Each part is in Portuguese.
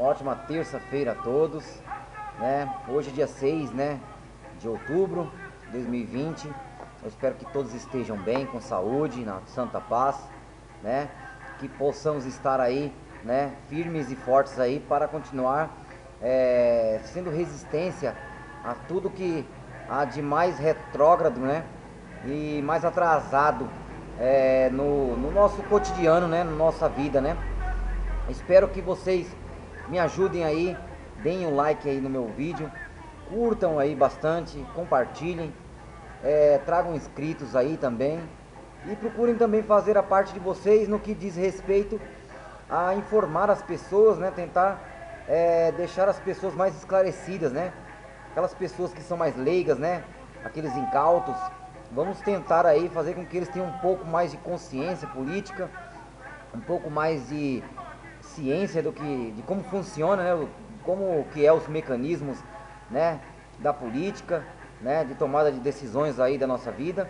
ótima terça-feira a todos, né? Hoje é dia 6, né, de outubro de 2020. Eu espero que todos estejam bem, com saúde, na santa paz, né? Que possamos estar aí, né, firmes e fortes aí para continuar sendo resistência a tudo que há de mais retrógrado, né? E mais atrasado no nosso cotidiano, né? Na nossa vida, né? Espero que vocês me ajudem aí, deem um like aí no meu vídeo, curtam aí bastante, compartilhem, tragam inscritos aí também e procurem também fazer a parte de vocês no que diz respeito a informar as pessoas, né? Tentar deixar as pessoas mais esclarecidas, né? Aquelas pessoas que são mais leigas, né? Aqueles incautos, vamos tentar aí fazer com que eles tenham um pouco mais de consciência política, um pouco mais de ciência de como funciona, né, como que é os mecanismos, né, da política, né, de tomada de decisões aí da nossa vida,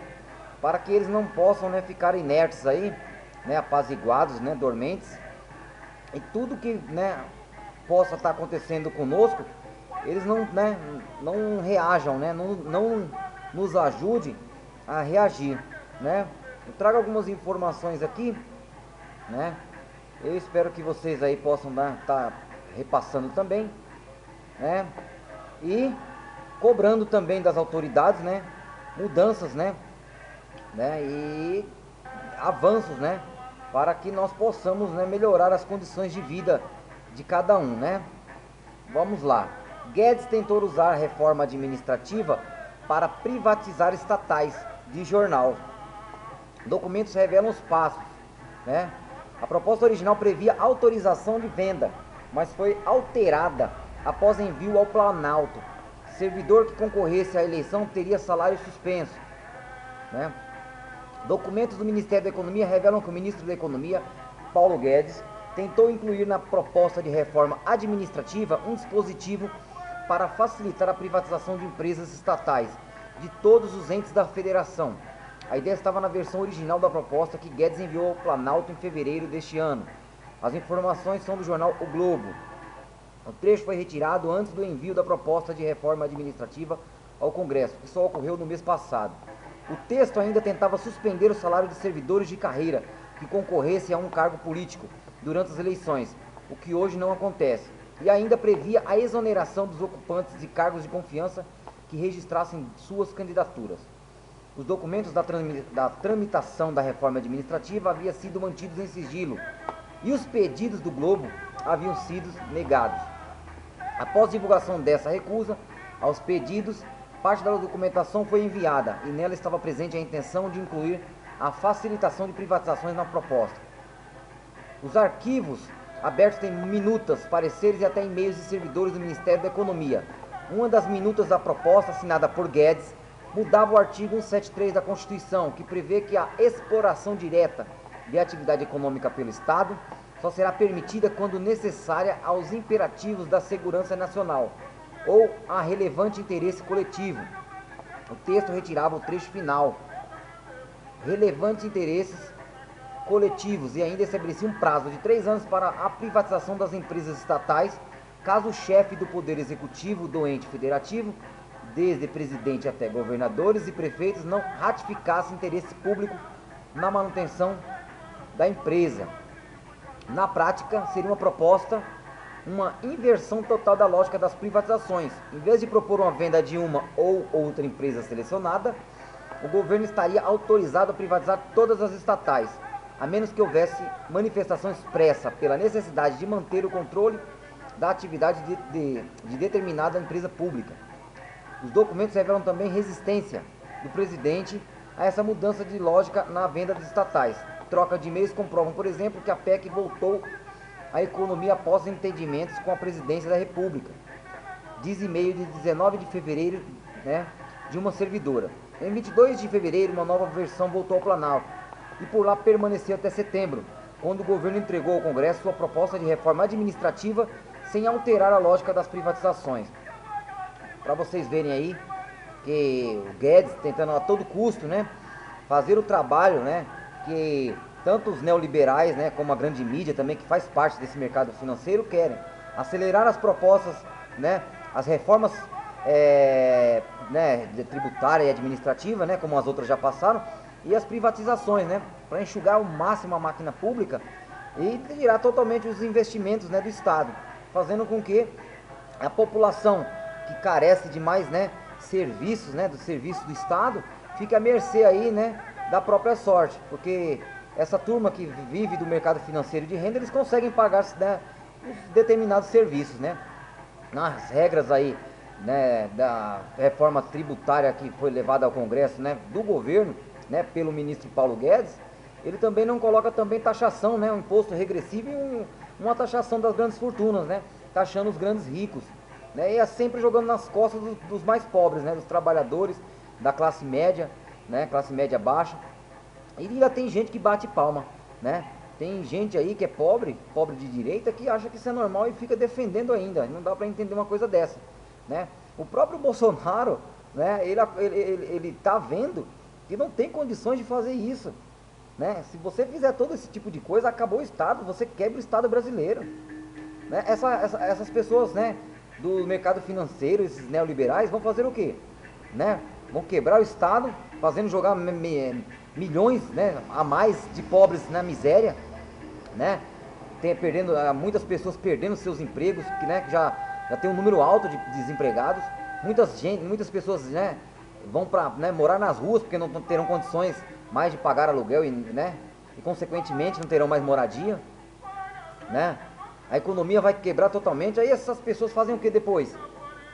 para que eles não possam, né, ficar inertes aí, né, apaziguados, né, dormentes, e tudo que, né, possa estar acontecendo conosco, eles não, né, não reajam, né, não nos ajude a reagir, né. Eu trago algumas informações aqui, né. Eu espero que vocês aí possam estar repassando também, né? E cobrando também das autoridades, né? Mudanças, né? E avanços, né? Para que nós possamos, né, melhorar as condições de vida de cada um, né? Vamos lá. Guedes tentou usar a reforma administrativa para privatizar estatais de jornal. Documentos revelam os passos, né? A proposta original previa autorização de venda, mas foi alterada após envio ao Planalto. Servidor que concorresse à eleição teria salário suspenso, né? Documentos do Ministério da Economia revelam que o ministro da Economia, Paulo Guedes, tentou incluir na proposta de reforma administrativa um dispositivo para facilitar a privatização de empresas estatais de todos os entes da federação. A ideia estava na versão original da proposta que Guedes enviou ao Planalto em fevereiro deste ano. As informações são do jornal O Globo. O trecho foi retirado antes do envio da proposta de reforma administrativa ao Congresso, que só ocorreu no mês passado. O texto ainda tentava suspender o salário de servidores de carreira que concorressem a um cargo político durante as eleições, o que hoje não acontece. E ainda previa a exoneração dos ocupantes de cargos de confiança que registrassem suas candidaturas. Os documentos da tramitação da reforma administrativa haviam sido mantidos em sigilo e os pedidos do Globo haviam sido negados. Após divulgação dessa recusa aos pedidos, parte da documentação foi enviada e nela estava presente a intenção de incluir a facilitação de privatizações na proposta. Os arquivos abertos têm minutas, pareceres e até e-mails de servidores do Ministério da Economia. Uma das minutas da proposta, assinada por Guedes, mudava o artigo 173 da Constituição, que prevê que a exploração direta de atividade econômica pelo Estado só será permitida quando necessária aos imperativos da segurança nacional ou a relevante interesse coletivo. O texto retirava o trecho final, relevantes interesses coletivos, e ainda estabelecia um prazo de 3 anos para a privatização das empresas estatais, caso o chefe do Poder Executivo do ente federativo, desde presidente até governadores e prefeitos, não ratificasse interesse público na manutenção da empresa. Na prática, seria uma inversão total da lógica das privatizações. Em vez de propor uma venda de uma ou outra empresa selecionada, o governo estaria autorizado a privatizar todas as estatais, a menos que houvesse manifestação expressa pela necessidade de manter o controle da atividade de determinada empresa pública. Os documentos revelam também resistência do presidente a essa mudança de lógica na venda das estatais. Troca de e-mails comprovam, por exemplo, que a PEC voltou à economia após entendimentos com a presidência da República. Diz e-mail de 19 de fevereiro, né, de uma servidora. Em 22 de fevereiro, uma nova versão voltou ao Planalto e por lá permaneceu até setembro, quando o governo entregou ao Congresso sua proposta de reforma administrativa sem alterar a lógica das privatizações. Para vocês verem aí que o Guedes tentando a todo custo, né, fazer o trabalho, né, que tanto os neoliberais, né, como a grande mídia também, que faz parte desse mercado financeiro, querem, acelerar as propostas, né, as reformas né, tributária e administrativa, né, como as outras já passaram, e as privatizações, né, para enxugar ao máximo a máquina pública e tirar totalmente os investimentos, né, do Estado, fazendo com que a população que carece de mais, né, serviços, né, do serviço do Estado, fique à mercê aí, né, da própria sorte, porque essa turma que vive do mercado financeiro de renda, eles conseguem pagar, né, os determinados serviços, né, nas regras aí, né, da reforma tributária que foi levada ao Congresso, né, do governo, né, pelo ministro Paulo Guedes. Ele também não coloca também taxação, né, um imposto regressivo e uma taxação das grandes fortunas, né, taxando os grandes ricos, né, e é sempre jogando nas costas dos mais pobres, né, dos trabalhadores, da classe média, né, classe média baixa. E ainda tem gente que bate palma, né, tem gente aí que é pobre, pobre de direita, que acha que isso é normal e fica defendendo ainda. Não dá para entender uma coisa dessa, né. O próprio Bolsonaro, né, ele tá vendo que não tem condições de fazer isso, né? Se você fizer todo esse tipo de coisa, acabou o Estado, você quebra o Estado brasileiro, né? Essas pessoas, né, do mercado financeiro, esses neoliberais, vão fazer o quê? Né? Vão quebrar o Estado, fazendo jogar milhões, né, a mais de pobres na miséria, né? Muitas pessoas perdendo seus empregos, né, que já tem um número alto de desempregados, muitas pessoas, né, vão para, né, morar nas ruas porque não terão condições mais de pagar aluguel e consequentemente não terão mais moradia, né? A economia vai quebrar totalmente. Aí essas pessoas fazem o que depois?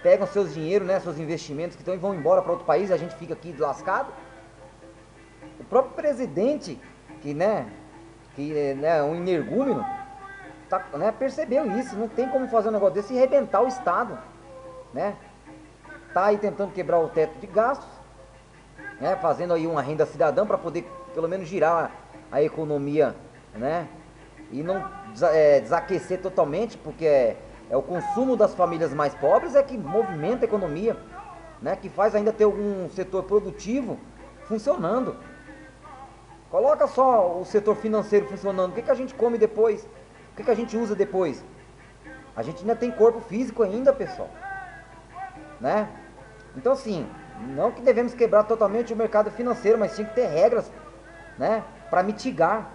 Pegam seus dinheiros, né, seus investimentos que estão e vão embora para outro país e a gente fica aqui lascado. O próprio presidente, que é um energúmeno, né, percebeu isso. Não tem como fazer um negócio desse e arrebentar o Estado, né? Tá aí tentando quebrar o teto de gastos, né, fazendo aí uma renda cidadã para poder pelo menos girar a economia, né, e não desaquecer totalmente, porque é o consumo das famílias mais pobres que movimenta a economia, né, que faz ainda ter algum setor produtivo funcionando. Coloca só o setor financeiro funcionando, o que a gente come depois? O que a gente usa depois? A gente ainda tem corpo físico ainda, pessoal, né? Então assim, não que devemos quebrar totalmente o mercado financeiro, mas tinha que ter regras, né, para mitigar,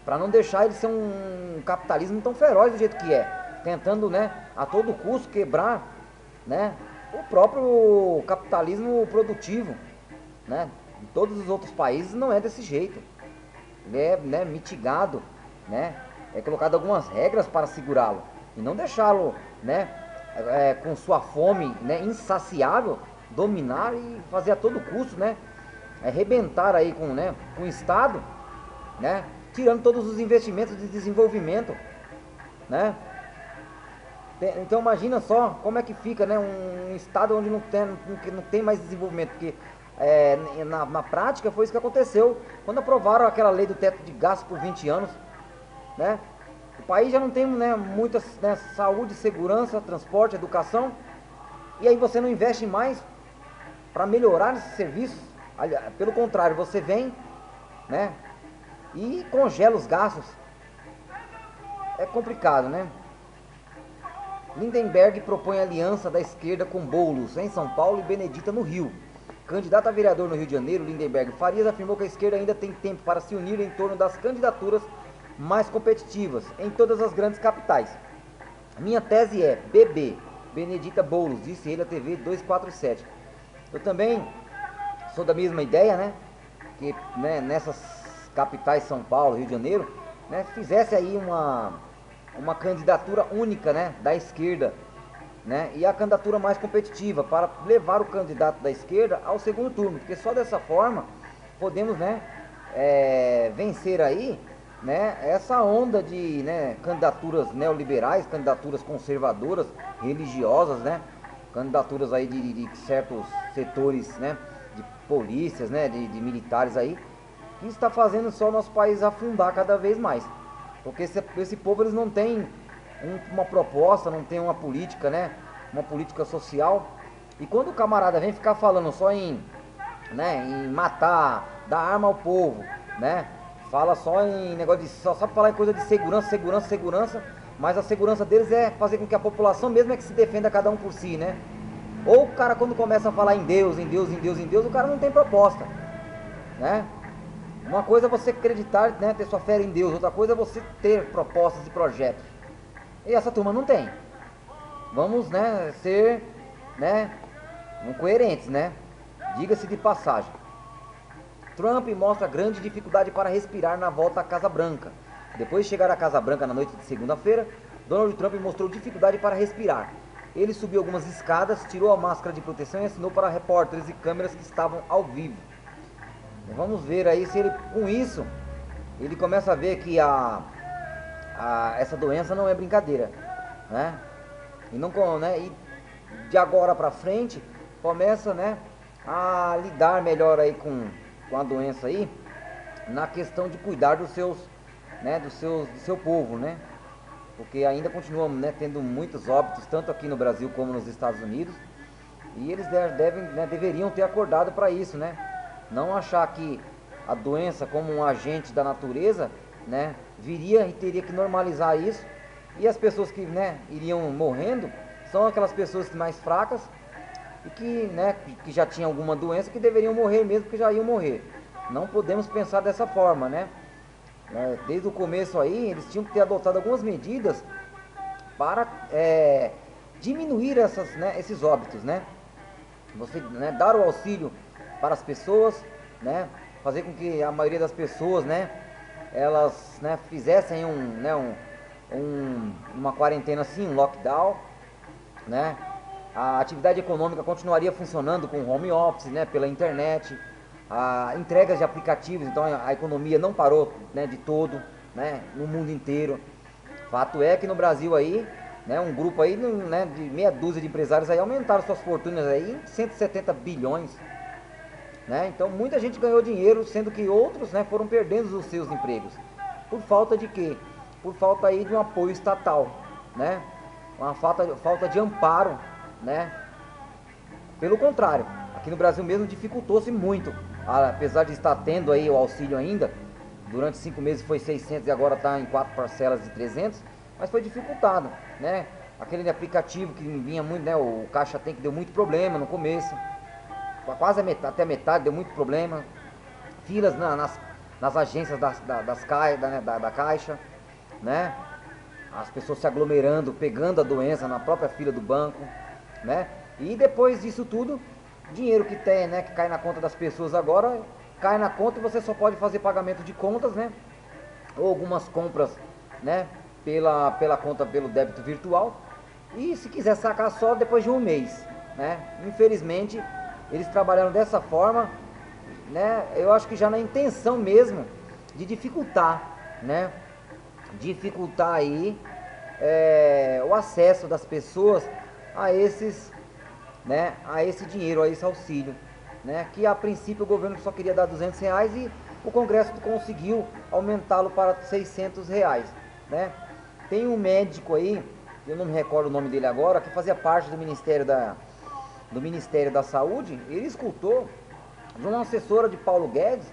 para não deixar ele ser um capitalismo tão feroz do jeito que é, tentando, né, a todo custo quebrar, né, o próprio capitalismo produtivo, né? Em todos os outros países não é desse jeito. Ele é, né, mitigado, né? É colocado algumas regras para segurá-lo e não deixá-lo, né, com sua fome, né, insaciável, dominar e fazer a todo custo, né, arrebentar aí com o Estado, né, tirando todos os investimentos de desenvolvimento, né. Então imagina só como é que fica, né, um Estado onde não tem mais desenvolvimento, porque na prática foi isso que aconteceu quando aprovaram aquela lei do teto de gastos por 20 anos, né. O país já não tem, né, muitas, né, saúde, segurança, transporte, educação, e aí você não investe mais para melhorar esses serviços. Pelo contrário, você vem, né, e congela os gastos. É complicado, né? Lindenberg propõe aliança da esquerda com Boulos em São Paulo e Benedita no Rio. Candidato a vereador no Rio de Janeiro, Lindenberg Farias afirmou que a esquerda ainda tem tempo para se unir em torno das candidaturas mais competitivas em todas as grandes capitais. Minha tese é BB, Benedita Boulos, disse ele à TV 247. Eu também sou da mesma ideia, né? Que, né, nessas capitais, São Paulo, Rio de Janeiro, né, fizesse aí uma candidatura única, né, da esquerda, né, e a candidatura mais competitiva para levar o candidato da esquerda ao segundo turno, porque só dessa forma podemos, né, vencer aí, né, essa onda de, né, candidaturas neoliberais, candidaturas conservadoras, religiosas, né, candidaturas aí de certos setores, né, de polícias, né, de militares aí, que está fazendo só o nosso país afundar cada vez mais, porque esse povo, eles não têm uma proposta, não tem uma política, né, uma política social. E quando o camarada vem ficar falando só em, né, em matar, dar arma ao povo, né, fala só em negócio de só falar em coisa de segurança, segurança, segurança, mas a segurança deles é fazer com que a população mesmo é que se defenda cada um por si, né? Ou o cara quando começa a falar em Deus, em Deus, em Deus, em Deus, o cara não tem proposta, né? Uma coisa é você acreditar, né, ter sua fé em Deus, outra coisa é você ter propostas e projetos. E essa turma não tem. Vamos, né, ser, né, coerentes, né? Diga-se de passagem. Trump mostra grande dificuldade para respirar na volta à Casa Branca. Depois de chegar à Casa Branca na noite de segunda-feira, Donald Trump mostrou dificuldade para respirar. Ele subiu algumas escadas, tirou a máscara de proteção e assinou para repórteres e câmeras que estavam ao vivo. Vamos ver aí se ele, com isso, ele começa a ver que essa doença não é brincadeira, né? E não, né? E de agora para frente começa, né, a lidar melhor aí com a doença aí, na questão de cuidar dos seus, né, do seu povo, né? Porque ainda continuamos, né, tendo muitos óbitos, tanto aqui no Brasil como nos Estados Unidos, e eles deveriam ter acordado para isso, né? Não achar que a doença como um agente da natureza, né, viria e teria que normalizar isso, e as pessoas que, né, iriam morrendo são aquelas pessoas mais fracas e que, né, que já tinham alguma doença que deveriam morrer mesmo, que já iam morrer. Não podemos pensar dessa forma, né? Desde o começo aí, eles tinham que ter adotado algumas medidas para diminuir esses óbitos, né? Você, né, dar o auxílio para as pessoas, né? Fazer com que a maioria das pessoas, né, elas, né, fizessem uma quarentena assim, um lockdown, né? A atividade econômica continuaria funcionando com home office, né, pela internet, entregas de aplicativos, então a economia não parou, né, de todo, né, no mundo inteiro. Fato é que no Brasil aí, né, um grupo aí, né, de meia dúzia de empresários aí aumentaram suas fortunas aí em 170 bilhões, né? Então muita gente ganhou dinheiro, sendo que outros, né, foram perdendo os seus empregos. Por falta de quê? Por falta aí de um apoio estatal, né? Uma falta de amparo, né? Pelo contrário, aqui no Brasil mesmo dificultou-se muito, apesar de estar tendo aí o auxílio ainda, durante 5 meses foi 600 e agora está em 4 parcelas de 300, mas foi dificultado, né? Aquele aplicativo que vinha muito, né? O Caixa Tem que deu muito problema no começo, quase até a metade deu muito problema, filas nas agências da Caixa, né? As pessoas se aglomerando, pegando a doença na própria fila do banco, né? E depois disso tudo, dinheiro que tem, né, que cai na conta das pessoas agora, cai na conta e você só pode fazer pagamento de contas, né? Ou algumas compras, né, pela conta, pelo débito virtual. E se quiser sacar só depois de um mês, né? Infelizmente, eles trabalharam dessa forma, né? Eu acho que já na intenção mesmo de dificultar, né? Dificultar aí o acesso das pessoas a esses, né, a esse dinheiro, a esse auxílio, né, que a princípio o governo só queria dar R$ 200 e o Congresso conseguiu aumentá-lo para R$ 600, né? Tem um médico aí, eu não me recordo o nome dele agora, que fazia parte do Ministério da Saúde. Ele escutou de uma assessora de Paulo Guedes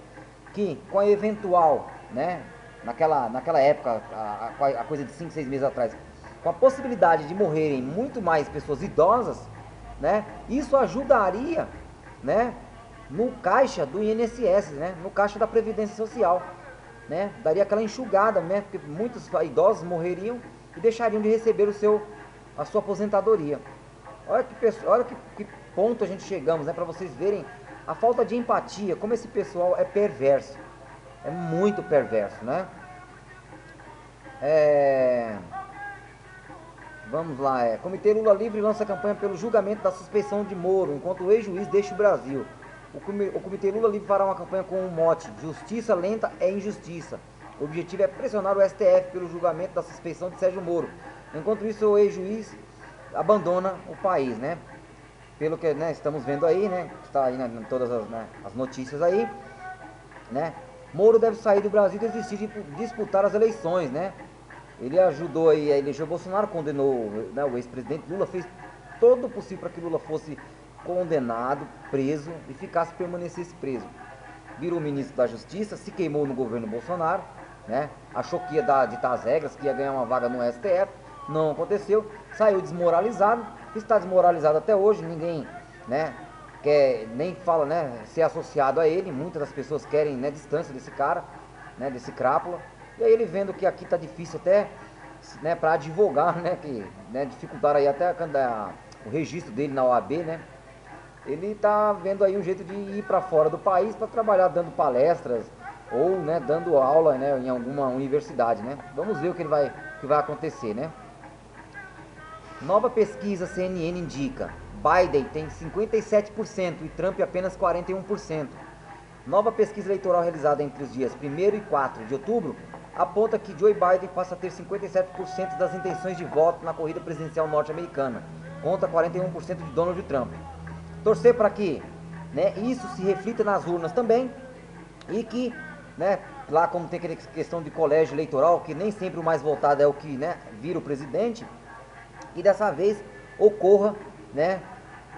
que com a eventual, né, naquela época, a coisa de 5, 6 meses atrás, com a possibilidade de morrerem muito mais pessoas idosas, né, isso ajudaria, né, no caixa do INSS, né, no caixa da Previdência Social, né, daria aquela enxugada, né, porque muitos idosos morreriam e deixariam de receber a sua aposentadoria. Olha que ponto a gente chegamos, né, para vocês verem a falta de empatia, como esse pessoal é perverso, é muito perverso, né? Vamos lá, Comitê Lula Livre lança campanha pelo julgamento da suspeição de Moro, enquanto o ex-juiz deixa o Brasil. O Comitê Lula Livre fará uma campanha com o mote Justiça lenta é injustiça. O objetivo é pressionar o STF pelo julgamento da suspeição de Sérgio Moro. Enquanto isso, o ex-juiz abandona o país, né? Pelo que, né, estamos vendo aí, né? Está aí em todas as notícias aí, né? Moro deve sair do Brasil e desistir de disputar as eleições, né? Ele ajudou aí a eleger o Bolsonaro, condenou, né, o ex-presidente Lula, fez todo o possível para que Lula fosse condenado, preso e permanecesse preso. Virou ministro da Justiça, se queimou no governo Bolsonaro, né? Achou que ia ditar as regras, que ia ganhar uma vaga no STF, não aconteceu, saiu desmoralizado, está desmoralizado até hoje, ninguém, né, quer, nem fala, né, ser associado a ele, muitas das pessoas querem, né, distância desse cara, né, desse crápula, e aí ele vendo que aqui tá difícil até, né, para advogar, né, que, né, dificultaram aí até o registro dele na OAB, né, ele tá vendo aí um jeito de ir para fora do país para trabalhar dando palestras ou, né, dando aula, né, em alguma universidade, né. Vamos ver o que vai acontecer, né. Nova pesquisa CNN indica: Biden tem 57% e Trump apenas 41%. Nova pesquisa eleitoral realizada entre os dias 1º e 4 de outubro aponta que Joe Biden passa a ter 57% das intenções de voto na corrida presidencial norte-americana, contra 41% de Donald Trump. Torcer para que, né, isso se reflita nas urnas também e que, né, lá como tem aquela questão de colégio eleitoral, que nem sempre o mais votado é o que, né, vira o presidente, e dessa vez ocorra, né,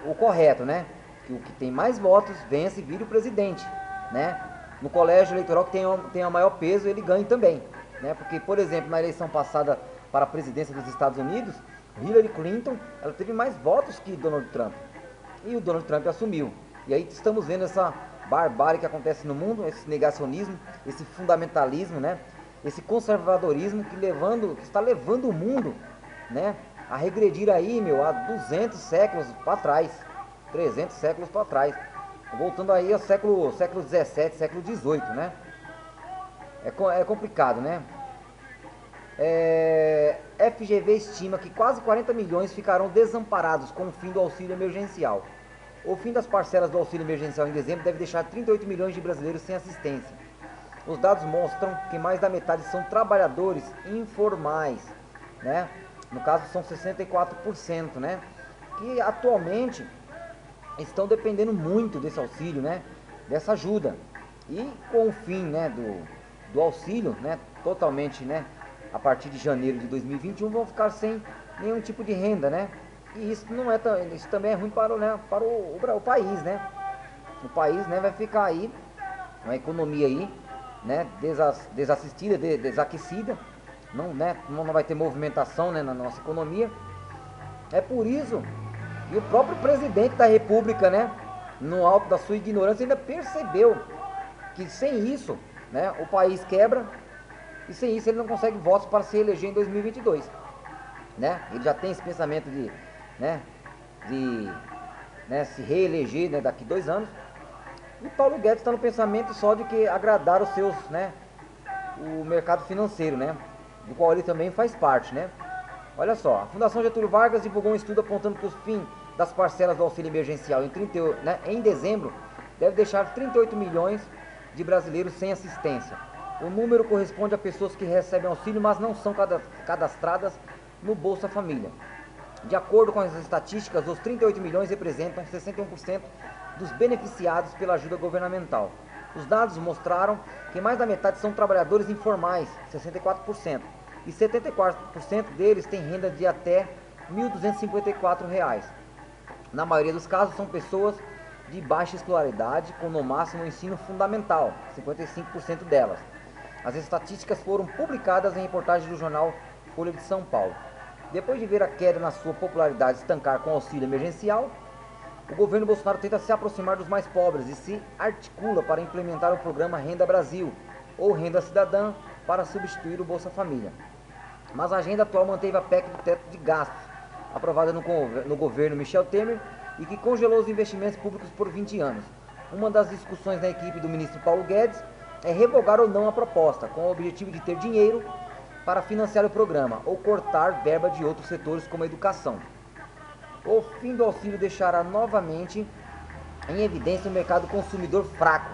o correto, né, que o que tem mais votos vence e vira o presidente, né. No colégio eleitoral que tem a maior peso, ele ganha também, né, porque, por exemplo, na eleição passada para a presidência dos Estados Unidos, Hillary Clinton, ela teve mais votos que Donald Trump, e o Donald Trump assumiu. E aí estamos vendo essa barbárie que acontece no mundo, esse negacionismo, esse fundamentalismo, né, esse conservadorismo que está levando o mundo, né, a regredir aí, meu, há 200 séculos para trás, 300 séculos para trás, voltando aí ao século 17, século 18, né? É complicado, né? FGV estima que quase 40 milhões ficarão desamparados com o fim do auxílio emergencial. O fim das parcelas do auxílio emergencial em dezembro deve deixar 38 milhões de brasileiros sem assistência. Os dados mostram que mais da metade são trabalhadores informais, né? No caso são 64%, né? Que atualmente estão dependendo muito desse auxílio, né? Dessa ajuda. E com o fim, né, do auxílio, né, totalmente, né, a partir de janeiro de 2021 vão ficar sem nenhum tipo de renda, né? E isso não é isso também é ruim para o país, né? O país, né, vai ficar aí uma economia aí, né, desassistida, desaquecida, não, né, não vai ter movimentação, né, na nossa economia. É por isso que o próprio presidente da República, né, no alto da sua ignorância, ainda percebeu que sem isso, né, o país quebra e sem isso ele não consegue votos para se eleger em 2022, né? Ele já tem esse pensamento de né, se reeleger, né, daqui 2 anos. E Paulo Guedes está no pensamento só de que agradar os seus, né, o mercado financeiro, né, do qual ele também faz parte, né. Olha só, a Fundação Getúlio Vargas divulgou um estudo apontando que o fim das parcelas do auxílio emergencial em dezembro deve deixar 38 milhões de brasileiros sem assistência. O número corresponde a pessoas que recebem auxílio, mas não são cadastradas no Bolsa Família. De acordo com as estatísticas, os 38 milhões representam 61% dos beneficiados pela ajuda governamental. Os dados mostraram que mais da metade são trabalhadores informais, 64%, e 74% deles têm renda de até R$ 1.254. Na maioria dos casos, são pessoas de baixa escolaridade, com no máximo o ensino fundamental, 55% delas. As estatísticas foram publicadas em reportagem do jornal Folha de São Paulo. Depois de ver a queda na sua popularidade estancar com o auxílio emergencial, o governo Bolsonaro tenta se aproximar dos mais pobres e se articula para implementar o programa Renda Brasil, ou Renda Cidadã, para substituir o Bolsa Família. Mas a agenda atual manteve a PEC do teto de gastos, aprovada no governo Michel Temer, e que congelou os investimentos públicos por 20 anos. Uma das discussões na equipe do ministro Paulo Guedes é revogar ou não a proposta, com o objetivo de ter dinheiro para financiar o programa, ou cortar verba de outros setores como a educação. O fim do auxílio deixará novamente em evidência o mercado consumidor fraco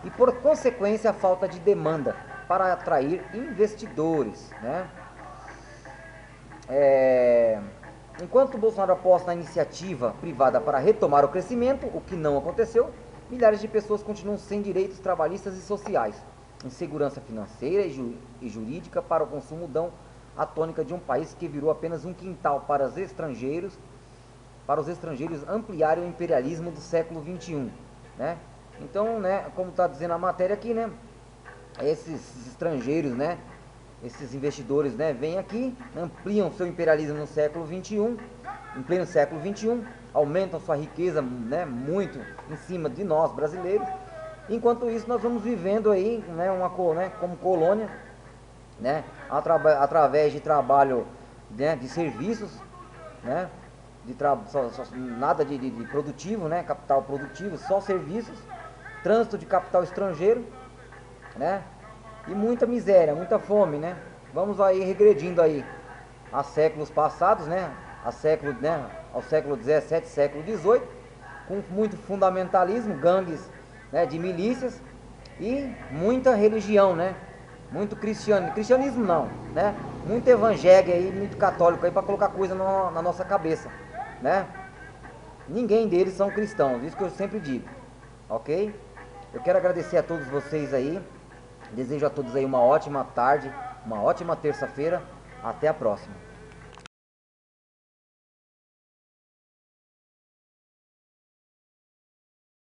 e, por consequência, a falta de demanda para atrair investidores, né? Enquanto o Bolsonaro aposta na iniciativa privada para retomar o crescimento, o que não aconteceu, milhares de pessoas continuam sem direitos trabalhistas e sociais. Insegurança financeira e jurídica para o consumo dão a tônica de um país que virou apenas um quintal para os estrangeiros ampliarem o imperialismo do século XXI, né? Então, né, como está dizendo a matéria aqui, né, esses estrangeiros, né? Esses investidores, né? Vêm aqui, ampliam seu imperialismo no século XXI, em pleno século XXI, aumentam sua riqueza, né? Muito em cima de nós brasileiros. Enquanto isso, nós vamos vivendo aí, né? Como colônia, né? Através de trabalho, né? De serviços, né? Nada de produtivo, né? Capital produtivo, só serviços, trânsito de capital estrangeiro, né? E muita miséria, muita fome, né? Vamos aí regredindo aí a séculos passados, né? Ao século 17, século 18, com muito fundamentalismo, gangues, né? De milícias e muita religião, né? Muito cristianismo não, né? Muito evangélico aí, muito católico aí para colocar coisa na nossa cabeça, né? Ninguém deles são cristãos, isso que eu sempre digo, ok? Eu quero agradecer a todos vocês aí. Desejo a todos aí uma ótima tarde, uma ótima terça-feira. Até a próxima.